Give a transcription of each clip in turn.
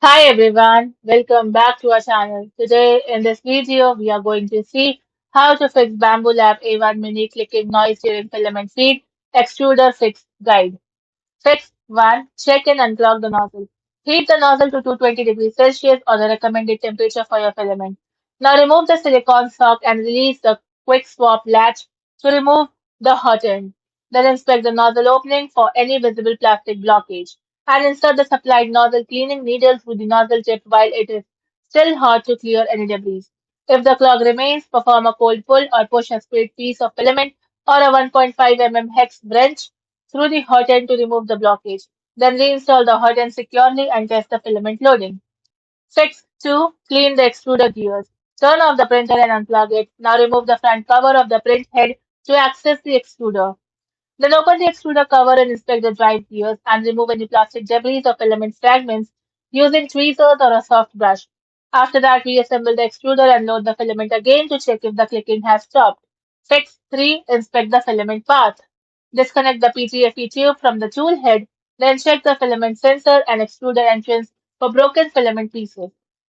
Hi everyone, welcome back to our channel. Today in this video we are going to see how to fix Bambu Lab A1 Mini clicking noise during filament feed extruder fix guide. Fix 1. Check and unclog the nozzle. Heat the nozzle to 220 degrees Celsius or the recommended temperature for your filament. Now remove the silicone sock and release the quick swap latch to remove the hot end. Then inspect the nozzle opening for any visible plastic blockage and insert the supplied nozzle cleaning needle through the nozzle tip while it is still hot to clear any debris. If the clog remains, perform a cold pull or push a straight piece of filament or a 1.5 mm hex wrench through the hot end to remove the blockage. Then reinstall the hot end securely and test the filament loading. Fix 2. Clean the extruder gears. Turn off the printer and unplug it. Now remove the front cover of the print head to access the extruder. Then open the extruder cover and inspect the drive gears and remove any plastic debris or filament fragments using tweezers or a soft brush. After that, reassemble the extruder and load the filament again to check if the clicking has stopped. Fix 3. Inspect the filament path. Disconnect the PTFE tube from the tool head, then check the filament sensor and extruder entrance for broken filament pieces.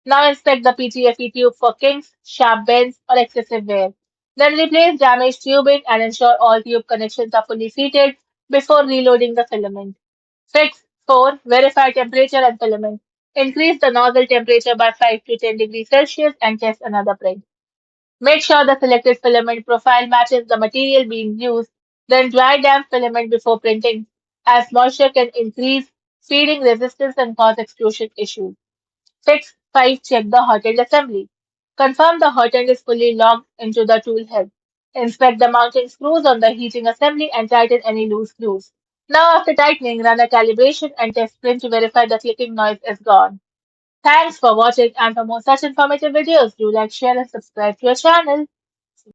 Now inspect the PTFE tube for kinks, sharp bends, or excessive wear. Then replace damaged tubing and ensure all tube connections are fully seated before reloading the filament. Fix 4. Verify temperature and filament. Increase the nozzle temperature by 5 to 10 degrees Celsius and test another print. Make sure the selected filament profile matches the material being used. Then dry damp filament before printing, as moisture can increase feeding resistance and cause extrusion issues. Fix 5. Check the hot end assembly. Confirm the hot end is fully locked into the tool head. Inspect the mounting screws on the heating assembly and tighten any loose screws. Now, after tightening, run a calibration and test print to verify the clicking noise is gone. Thanks for watching, and for more such informative videos, do like, share and subscribe to our channel.